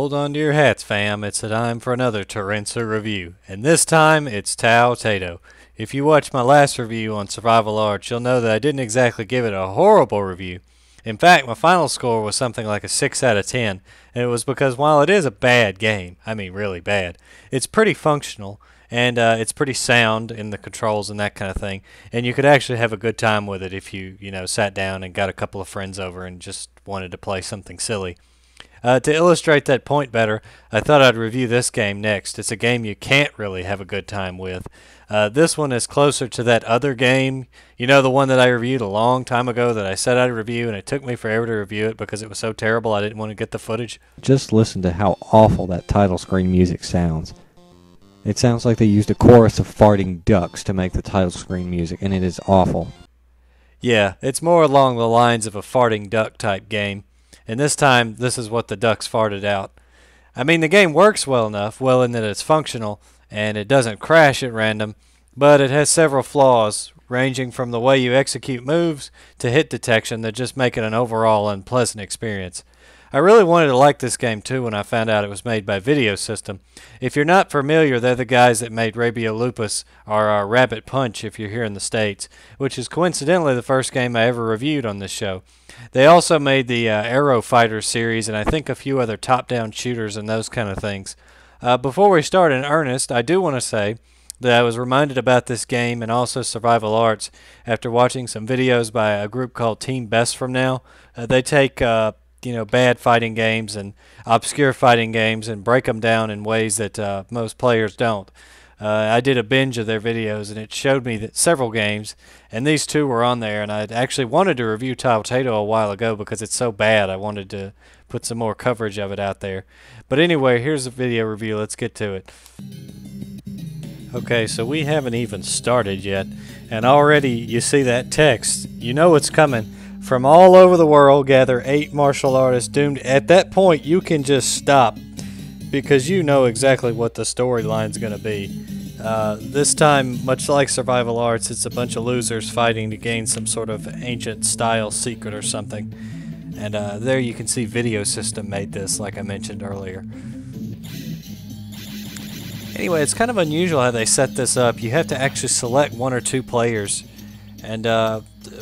Hold on to your hats, fam. It's time for another Torentsu review. And this time, it's Tao Taido. If you watched my last review on Survival Arts, you'll know that I didn't exactly give it a horrible review. In fact, my final score was something like a 6 out of 10, and it was because while it is a bad game, I mean really bad, it's pretty functional, and it's pretty sound in the controls and that kind of thing, and you could actually have a good time with it if you sat down and got a couple of friends over and just wanted to play something silly. To illustrate that point better, I thought I'd review this game next. It's a game you can't really have a good time with. This one is closer to that other game, the one that I reviewed a long time ago that I said I'd review, and it took me forever to review it because it was so terrible I didn't want to get the footage. Just listen to how awful that title screen music sounds. It sounds like they used a chorus of farting ducks to make the title screen music, and it is awful. Yeah, it's more along the lines of a farting duck type game. And this time, this is what the ducks farted out. I mean, the game works well enough, well in that it's functional, and it doesn't crash at random, but it has several flaws, ranging from the way you execute moves to hit detection that just make it an overall unpleasant experience. I really wanted to like this game too when I found out it was made by Video System. If you're not familiar, they're the guys that made Rabio Lupus, or Rabbit Punch if you're here in the States, which is coincidentally the first game I ever reviewed on this show. They also made the Aero Fighter series and I think a few other top-down shooters and those kind of things. Before we start in earnest, I do want to say that I was reminded about this game and also Survival Arts after watching some videos by a group called Team Best From Now. They take bad fighting games and obscure fighting games and break them down in ways that most players don't. I did a binge of their videos and it showed me that several games, and these two were on there, and I actually wanted to review Tao Taido a while ago because it's so bad I wanted to put some more coverage of it out there. But anyway, here's the video review. Let's get to it. Okay, so we haven't even started yet, and already you see that text. You know it's coming. From all over the world gather 8 martial artists doomed. At that point, you can just stop because you know exactly what the storyline's going to be. This time, much like Survival Arts, it's a bunch of losers fighting to gain some sort of ancient style secret or something. And there you can see Video System made this, like I mentioned earlier. Anyway, it's kind of unusual how they set this up. You have to actually select 1 or 2 players, and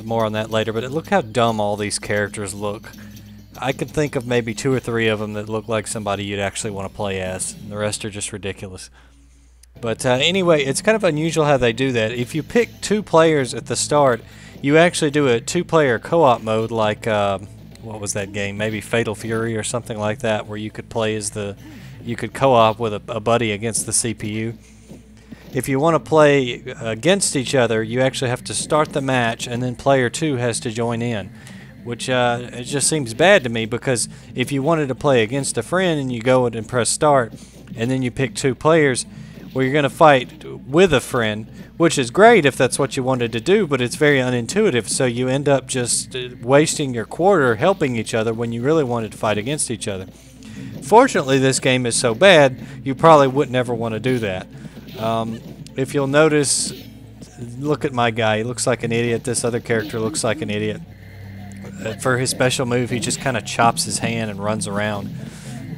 more on that later, but look how dumb all these characters look. I could think of maybe 2 or 3 of them that look like somebody you'd actually want to play as, and the rest are just ridiculous. But anyway, it's kind of unusual how they do that. If you pick 2 players at the start, you actually do a 2-player co-op mode like, what was that game? Maybe Fatal Fury or something like that, where you could play as you could co-op with a buddy against the CPU. If you want to play against each other, you actually have to start the match and then player 2 has to join in, which it just seems bad to me because if you wanted to play against a friend and you go and press start and then you pick 2 players, well, you're going to fight with a friend, which is great if that's what you wanted to do, but it's very unintuitive, so you end up just wasting your quarter helping each other when you really wanted to fight against each other. Fortunately, this game is so bad, you probably wouldn't ever want to do that. If you'll notice, look at my guy. He looks like an idiot. This other character looks like an idiot. For his special move, he just kind of chops his hand and runs around.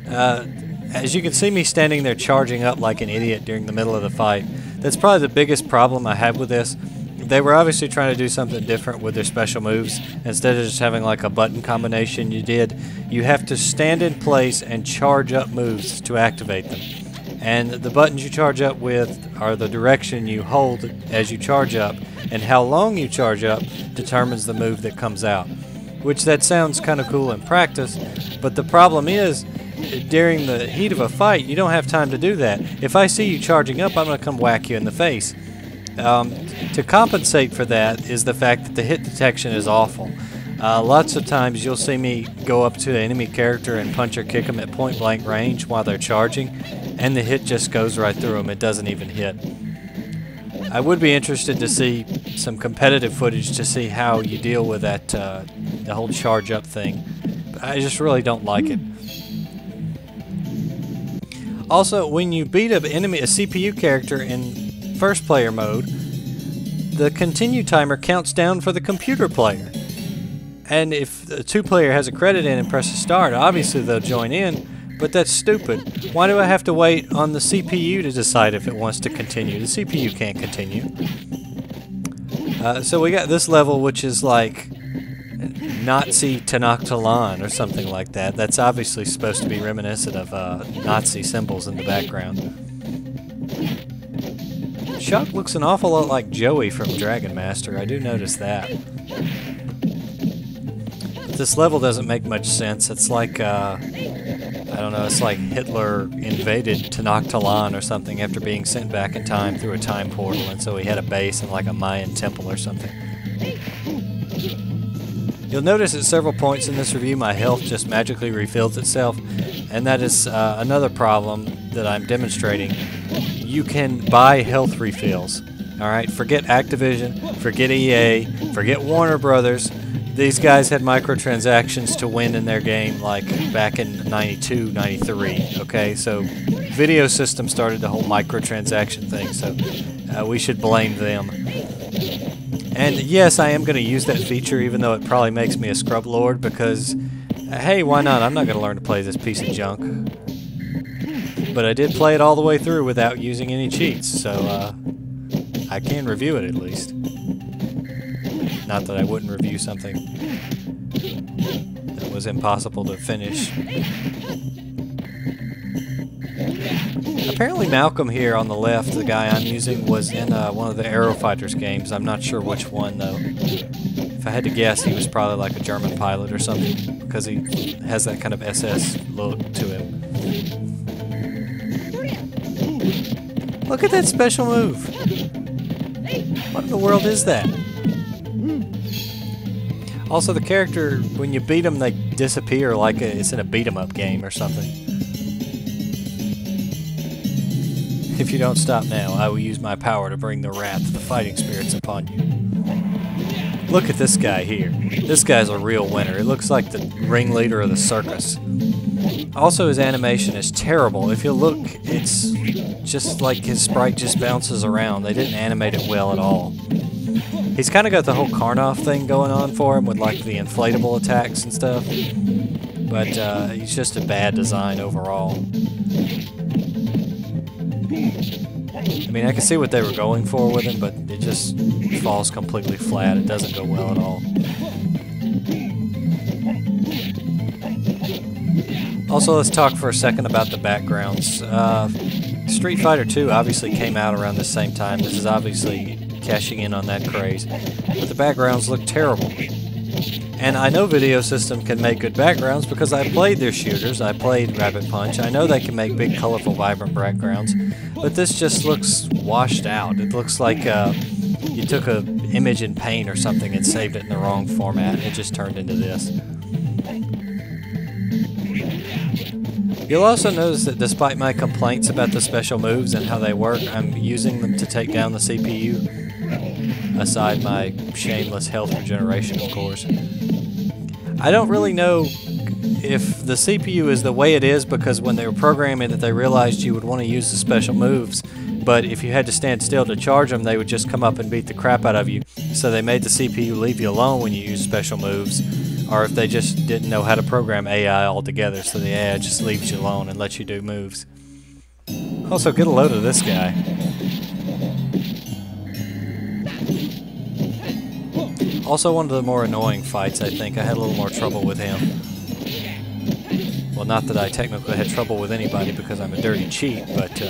As you can see me standing there charging up like an idiot during the middle of the fight. That's probably the biggest problem I have with this. They were obviously trying to do something different with their special moves. Instead of just having like a button combination you have to stand in place and charge up moves to activate them. And the buttons you charge up with are the direction you hold as you charge up, and how long you charge up determines the move that comes out. Which that sounds kind of cool in practice, but the problem is, during the heat of a fight, you don't have time to do that. If I see you charging up, I'm going to come whack you in the face. To compensate for that is the fact that the hit detection is awful. Lots of times you'll see me go up to an enemy character and punch or kick them at point blank range while they're charging, and the hit just goes right through them. It doesn't even hit. I would be interested to see some competitive footage to see how you deal with that the whole charge up thing. But I just really don't like it. Also, when you beat a CPU character in first player mode, the continue timer counts down for the computer player. And if the 2-player has a credit in and presses start, obviously they'll join in, But that's stupid. Why do I have to wait on the CPU to decide if it wants to continue? The CPU can't continue. So we got this level, which is like Nazi Tenaktalan or something like that. That's obviously supposed to be reminiscent of Nazi symbols in the background. Chuck looks an awful lot like Joey from Dragon Master. I do notice that. But this level doesn't make much sense. It's like, I don't know, it's like Hitler invaded Tenaktalan or something after being sent back in time through a time portal, and so he had a base in like a Mayan temple or something. You'll notice at several points in this review my health just magically refills itself, and that is another problem that I'm demonstrating. You can buy health refills. Alright, forget Activision, forget EA, forget Warner Brothers. These guys had microtransactions to win in their game like back in 92, 93. Okay, so Video System started the whole microtransaction thing, so we should blame them. And yes, I am going to use that feature, even though it probably makes me a scrub lord, because, hey, why not? I'm not going to learn to play this piece of junk. But I did play it all the way through without using any cheats, so I can review it at least. Not that I wouldn't review something that was impossible to finish. Apparently Malcolm here on the left, the guy I'm using, was in one of the Aero Fighters games. I'm not sure which one, though. If I had to guess, he was probably like a German pilot or something, because he has that kind of SS look to him. Look at that special move! What in the world is that? Also, the character, when you beat them, they disappear like it's in a beat-em-up game or something. If you don't stop now, I will use my power to bring the wrath of the fighting spirits upon you. Look at this guy here. This guy's a real winner. It looks like the ringleader of the circus. Also, his animation is terrible. If you look, it's just like his sprite just bounces around. They didn't animate it well at all. He's kind of got the whole Karnoff thing going on for him with like the inflatable attacks and stuff. But he's just a bad design overall. I mean, I can see what they were going for with him, but it just falls completely flat. It doesn't go well at all. Also, let's talk for a second about the backgrounds. Street Fighter 2 obviously came out around the same time. This is obviously cashing in on that craze. But the backgrounds look terrible. And I know Video System can make good backgrounds because I played their shooters. I played Rabbit Punch. I know they can make big, colorful, vibrant backgrounds. But this just looks washed out. It looks like you took an image in Paint or something and saved it in the wrong format. It just turned into this. You'll also notice that despite my complaints about the special moves and how they work, I'm using them to take down the CPU, aside my shameless health regeneration, of course. I don't really know if the CPU is the way it is because when they were programming it, they realized you would want to use the special moves, but if you had to stand still to charge them, they would just come up and beat the crap out of you. So they made the CPU leave you alone when you use special moves. Or if they just didn't know how to program AI altogether, so the AI just leaves you alone and lets you do moves. Also, get a load of this guy. Also, one of the more annoying fights, I think. I had a little more trouble with him. Well, not that I technically had trouble with anybody because I'm a dirty cheat, but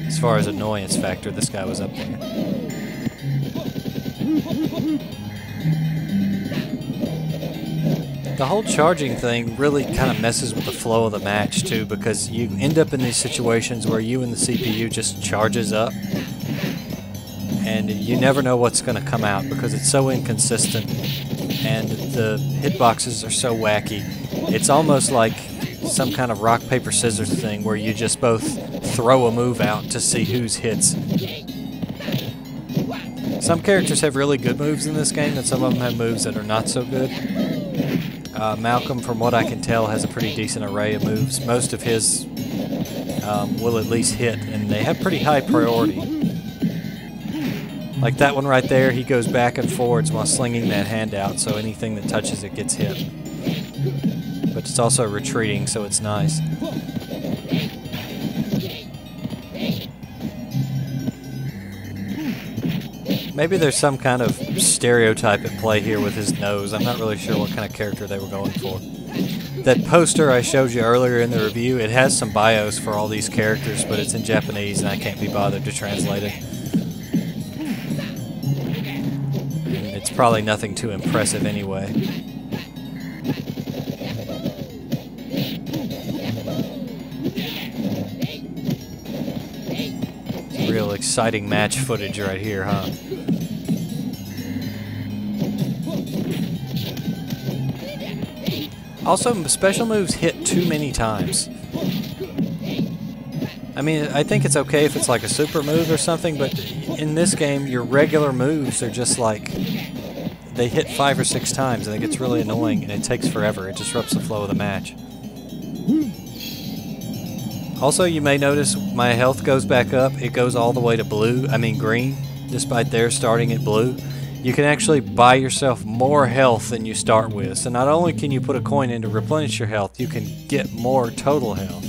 as far as annoyance factor, this guy was up there. The whole charging thing really kind of messes with the flow of the match too, because you end up in these situations where you and the CPU just charges up and you never know what's going to come out because it's so inconsistent and the hitboxes are so wacky. It's almost like some kind of rock, paper, scissors thing where you just both throw a move out to see whose hits. Some characters have really good moves in this game and some of them have moves that are not so good. Malcolm, from what I can tell, has a pretty decent array of moves. Most of his will at least hit, and they have pretty high priority. Like that one right there, he goes back and forwards while slinging that hand out, so anything that touches it gets hit. but it's also retreating, so it's nice. Maybe there's some kind of stereotype at play here with his nose. I'm not really sure what kind of character they were going for. That poster I showed you earlier in the review, it has some bios for all these characters, but it's in Japanese and I can't be bothered to translate it. And it's probably nothing too impressive anyway. It's real exciting match footage right here, huh? Also, special moves hit too many times. I mean, I think it's okay if it's like a super move or something, but in this game, your regular moves are just like, they hit 5 or 6 times, and it gets really annoying, and it takes forever. It disrupts the flow of the match. Also, you may notice my health goes back up. It goes all the way to green, despite theirs starting at blue. You can actually buy yourself more health than you start with. So not only can you put a coin in to replenish your health, you can get more total health.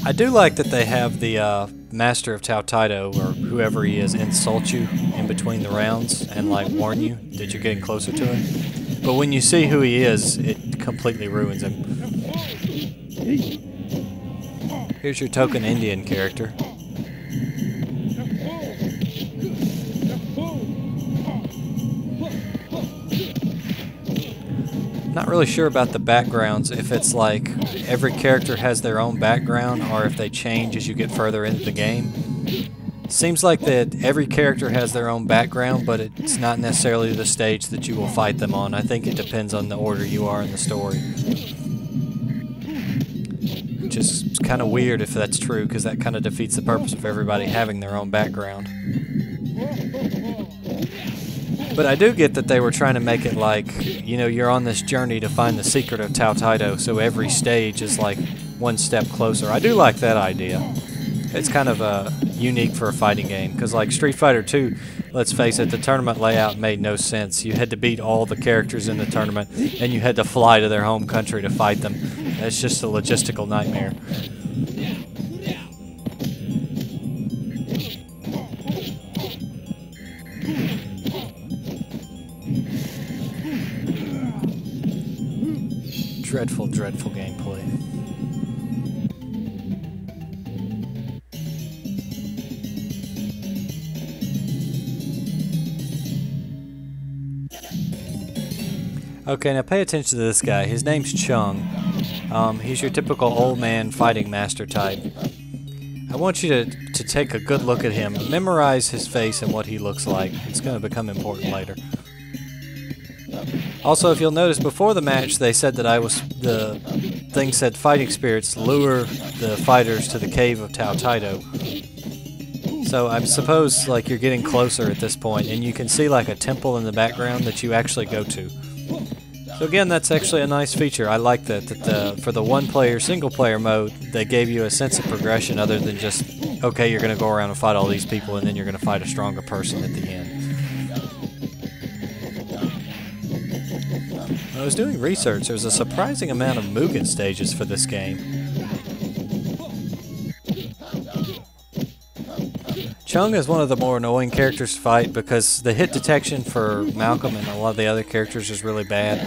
I do like that they have the Master of Tao Taido, or whoever he is, insult you in between the rounds and like warn you that you're getting closer to him. But when you see who he is, it completely ruins him. Here's your token Indian character. Not really sure about the backgrounds, if it's like every character has their own background or if they change as you get further into the game. Seems like that every character has their own background, but it's not necessarily the stage that you will fight them on. I think it depends on the order you are in the story. Which is kind of weird if that's true, because that kind of defeats the purpose of everybody having their own background. But I do get that they were trying to make it like, you know, you're on this journey to find the secret of Tao Taido, so every stage is like one step closer. I do like that idea. It's kind of unique for a fighting game, because like Street Fighter 2, let's face it, the tournament layout made no sense. You had to beat all the characters in the tournament, and you had to fly to their home country to fight them. It's just a logistical nightmare. Dreadful, dreadful gameplay. Okay, now pay attention to this guy. His name's Chung. He's your typical old man fighting master type. I want you to take a good look at him. Memorize his face and what he looks like. It's going to become important later. Also, if you'll notice, before the match, they said that the thing said fighting spirits lure the fighters to the cave of Tao Taido. So I suppose like you're getting closer at this point, and you can see like a temple in the background that you actually go to. So again, that's actually a nice feature. I like that for the one-player, single-player mode, they gave you a sense of progression other than just, okay, you're going to go around and fight all these people, and then you're going to fight a stronger person at the end. When I was doing research, there's a surprising amount of Mugen stages for this game. Chung is one of the more annoying characters to fight because the hit detection for Malcolm and a lot of the other characters is really bad.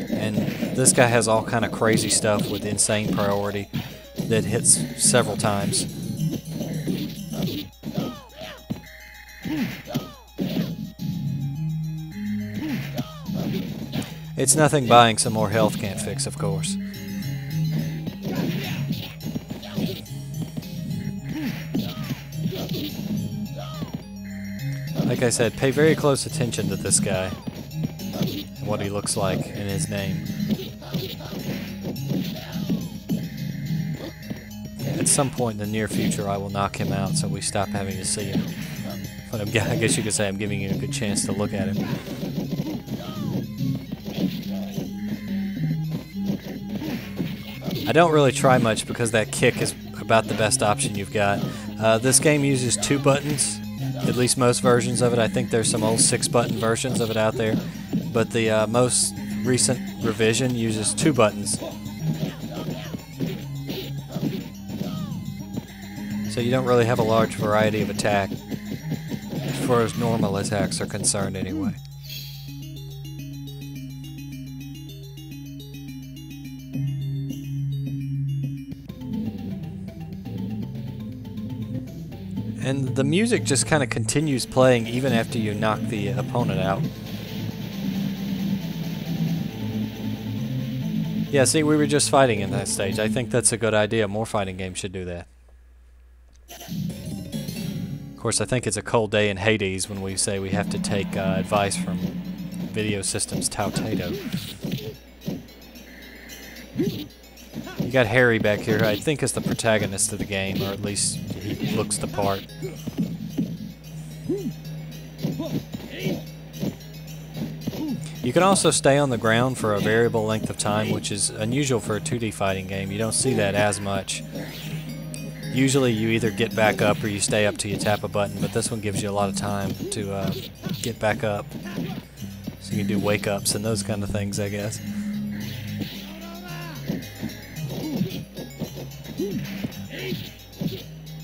And this guy has all kind of crazy stuff with insane priority that hits several times. It's nothing buying some more health can't fix, of course. Like I said, pay very close attention to this guy and what he looks like and his name. At some point in the near future, I will knock him out so we stop having to see him. But I guess you could say I'm giving you a good chance to look at him. I don't really try much because that kick is about the best option you've got. This game uses 2 buttons, at least most versions of it. I think there's some old 6-button versions of it out there. but the most recent revision uses 2 buttons. So you don't really have a large variety of attack, as far as normal attacks are concerned anyway. And the music just kind of continues playing even after you knock the opponent out. Yeah, see, we were just fighting in that stage. I think that's a good idea. More fighting games should do that. Of course, I think it's a cold day in Hades when we say we have to take advice from Video Systems' Tao Taido. You got Harry back here, who I think is the protagonist of the game, or at least he looks the part. You can also stay on the ground for a variable length of time, which is unusual for a 2D fighting game. You don't see that as much. Usually you either get back up or you stay up till you tap a button, but this one gives you a lot of time to get back up. So you can do wake-ups and those kind of things, I guess.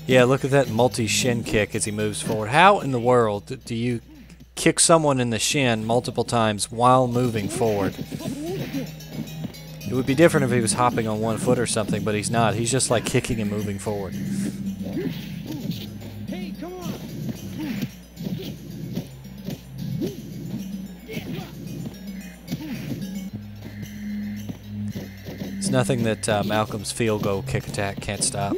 Yeah, look at that multi-shin kick as he moves forward. How in the world do you kick someone in the shin multiple times while moving forward? It would be different if he was hopping on one foot or something, but he's not. He's just like kicking and moving forward. It's nothing that Malcolm's field goal kick attack can't stop.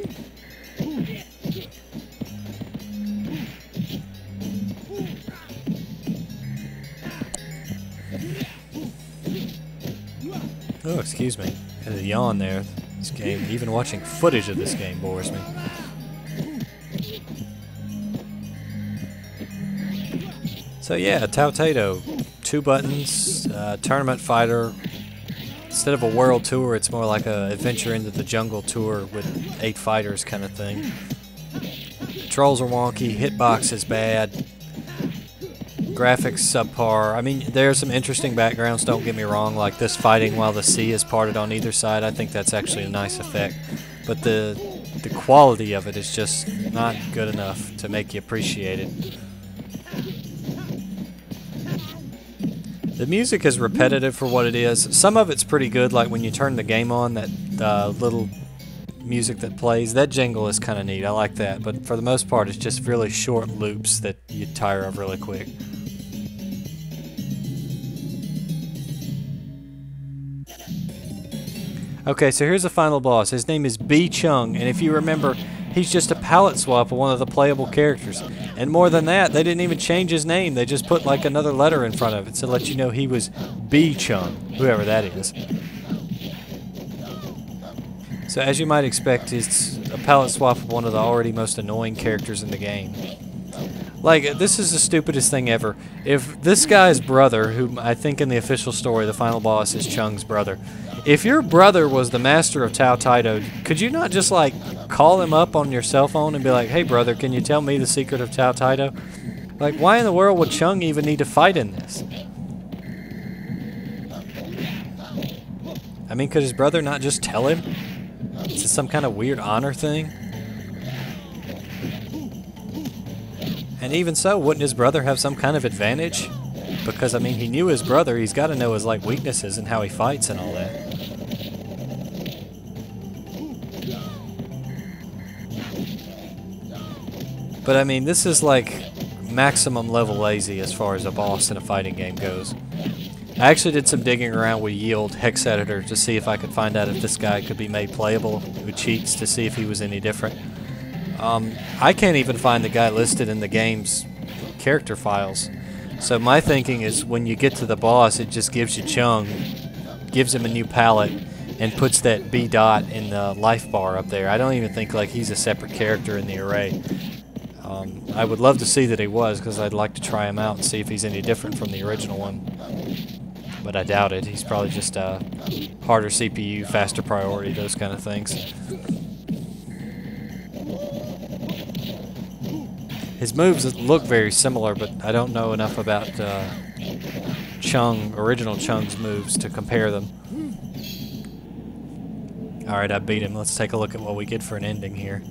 Oh, excuse me. Had a yawn there. This game, even watching footage of this game bores me. So yeah, Tao Taido. 2 buttons, tournament fighter. Instead of a world tour, it's more like a adventure into the jungle tour with 8 fighters kind of thing. Controls are wonky, hitbox is bad. Graphics subpar. I mean, there are some interesting backgrounds, don't get me wrong, like this fighting while the sea is parted on either side. I think that's actually a nice effect. But the quality of it is just not good enough to make you appreciate it. The music is repetitive for what it is. Some of it's pretty good, like when you turn the game on, that little music that plays, that jingle is kind of neat. I like that. But for the most part, it's just really short loops that you tire of really quick. Okay, so here's the final boss. His name is B. Chung, and if you remember, he's just a palette swap of one of the playable characters. And more than that, they didn't even change his name. They just put like another letter in front of it to let you know he was B. Chung, whoever that is. So as you might expect, it's a palette swap of one of the already most annoying characters in the game. Like, this is the stupidest thing ever. If this guy's brother, who I think in the official story, the final boss is Chung's brother, if your brother was the master of Tao Taido, could you not just, like, call him up on your cell phone and be like, hey, brother, can you tell me the secret of Tao Taido? Like, why in the world would Chung even need to fight in this? I mean, could his brother not just tell him? Is this some kind of weird honor thing? And even so, wouldn't his brother have some kind of advantage? Because, I mean, he knew his brother. He's got to know his, like, weaknesses and how he fights and all that. But, I mean, this is, like, maximum level lazy as far as a boss in a fighting game goes. I actually did some digging around with Yield Hex Editor to see if I could find out if this guy could be made playable with cheats to see if he was any different. I can't even find the guy listed in the game's character files. So my thinking is when you get to the boss, it just gives you Chung, gives him a new palette, and puts that B dot in the life bar up there. I don't even think like he's a separate character in the array. I would love to see that he was, because I'd like to try him out and see if he's any different from the original one. But I doubt it. He's probably just a harder CPU, faster priority, those kind of things. His moves look very similar, but I don't know enough about original Chung's moves to compare them. Alright, I beat him. Let's take a look at what we get for an ending here.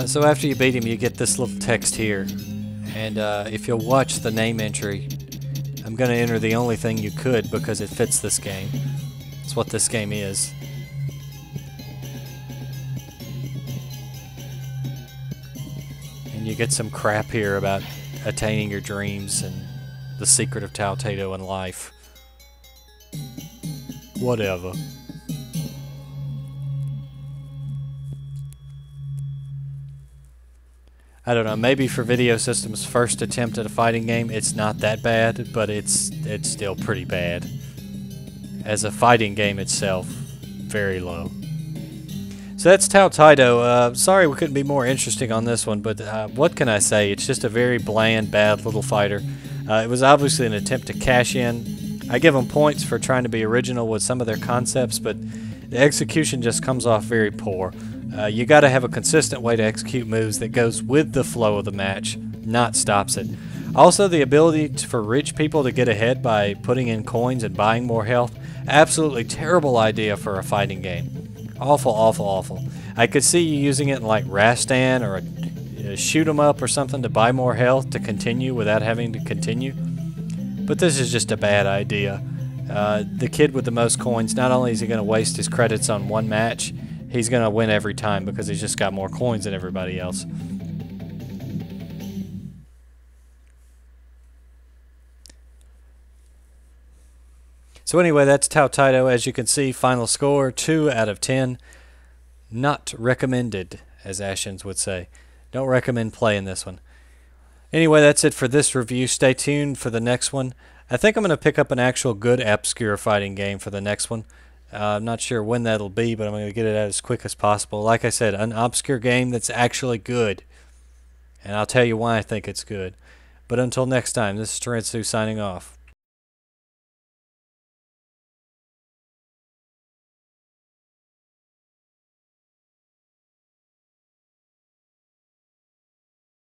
So after you beat him, you get this little text here. And if you'll watch the name entry, I'm going to enter the only thing you could because it fits this game. It's what this game is. And you get some crap here about attaining your dreams and the secret of Tao Taido in life. Whatever. I don't know, maybe for Video System's first attempt at a fighting game, it's not that bad, but it's still pretty bad. As a fighting game itself, very low. So that's Tao Taido. Sorry we couldn't be more interesting on this one, but what can I say? It's just a very bland, bad little fighter. It was obviously an attempt to cash in. I give them points for trying to be original with some of their concepts, but the execution just comes off very poor. You got to have a consistent way to execute moves that goes with the flow of the match, not stops it. Also, the ability for rich people to get ahead by putting in coins and buying more health, absolutely terrible idea for a fighting game. Awful, awful, awful. I could see you using it in like Rastan or a shoot 'em up or something to buy more health to continue without having to continue. But this is just a bad idea. The kid with the most coins, not only is he going to waste his credits on one match, he's going to win every time because he's just got more coins than everybody else. So anyway, that's Tao Taido. As you can see, final score, 2 out of 10. Not recommended, as Ashens would say. Don't recommend playing this one. Anyway, that's it for this review. Stay tuned for the next one. I think I'm going to pick up an actual good obscure fighting game for the next one. I'm not sure when that'll be, but I'm going to get it out as quick as possible. Like I said, an obscure game that's actually good. And I'll tell you why I think it's good. But until next time, this is Torentsu signing off.